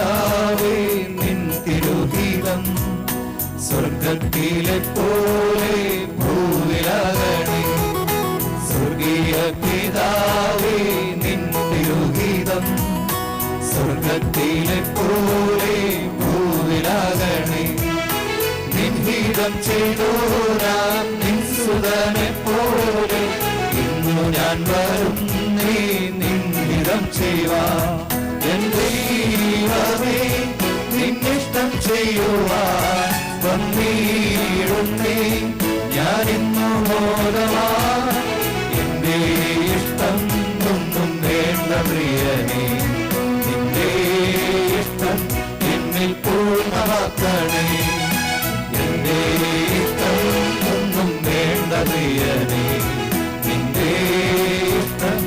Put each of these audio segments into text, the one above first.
പിതാവേ നിൻ തിരുഹിതം സ്വർഗത്തിലെ പോലെ ഭൂവിലാകണേ. സ്വർഗീയ പിതാവേ നിൻ തിരുഹിതം സ്വർഗത്തിലെ പോലെ ഭൂവിലാകണേ. നിൻ ഹിതം ചെയ്തോരാം നിൻ സുതനെ പോലെ ഇന്നു ഞാൻ വരുന്നേ നിൻ ഹിതം ചെയ്യുവാൻ. എൻ ദൈവമേ നിന്നിഷ്ടം ചെയ്യുവാൻ വന്നിടുന്നേ ഞാനിന്നു മോദവാൻ. എന്റെ ഇഷ്ടം ഒന്നും വേണ്ട പ്രിയനേ, നിന്റെ ഇഷ്ടം എന്നിൽ പൂർണ്ണമാക്കണേ. എന്റെ ഇഷ്ടം ഒന്നും വേണ്ട പ്രിയനേ, നിന്റെ ഇഷ്ടം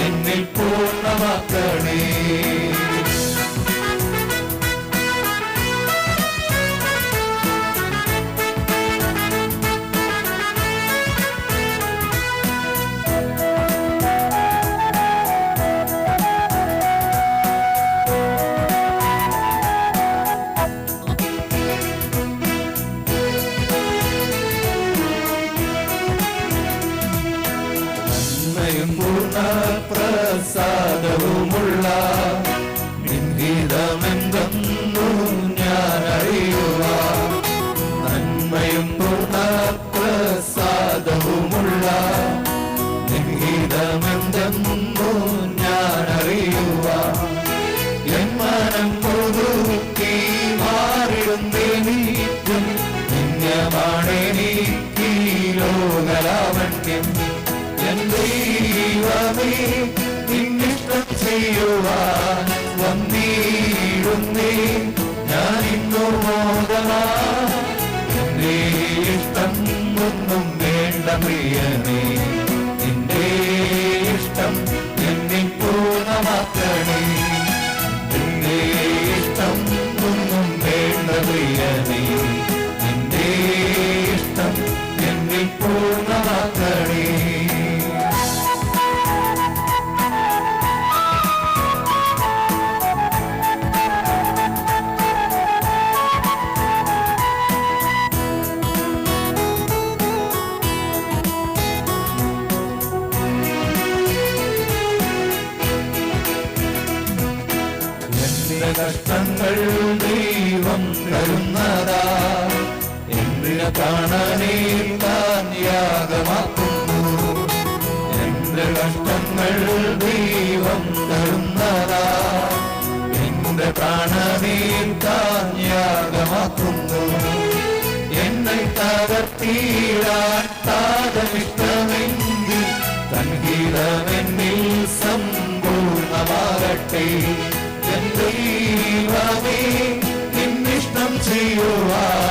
എന്നിൽ പൂർണ്ണമാക്കണേ. പ്രസാദവുമുള്ള നിൻഹിതമെന്തെന്നു ഞാൻ അറിയുക. നന്മയും പൂർണ്ണ പ്രസാദവുമുള്ള നിൻഹിതമെന്തെന്നു ഞാൻ അറിയുക. എൻ മനം പുതുക്കി മാറിടുന്നേനീറ്റും പുണ്യമാണെനിക്ക് ലോകലാവണ്യം. എൻ ദൈവമേ നിന്നിഷ്ടം ചെയ്യുവാൻ വന്നിടുന്നേ ഞാനിന്നു മോദവാൻ. എന്റെ ഇഷ്ടം ഒന്നും വേണ്ട പ്രിയനേ, നിന്റെ ഇഷ്ടം എന്നിൽ പൂർണ്ണമാക്കണേ. എന്റെ ഇഷ്ടം ഒന്നും വേണ്ട പ്രിയനേ, നിന്റെ ഇഷ്ടം എന്നിൽ പൂർണ്ണമാക്കണേ. എന്റെ കഷ്ടങ്ങൾ ദൈവം തരുന്നതാ, എന്റെ പ്രാണനെ താൻ യാഗമാക്കുന്നു. എന്റെ കഷ്ടങ്ങൾ ദൈവം തരുന്നതാ, എന്റെ പ്രാണനെ താൻ യാഗമാക്കുന്നു. എന്നെ തകർത്തിടാൻ താതമിഷ്ടമെങ്കിൽ തൻഹിതമെന്നിൽ സമ്പൂർണ്ണമാകട്ടെ. എൻ ദൈവമേ നിന്നിഷ്ടം ചെയ്യുവാൻ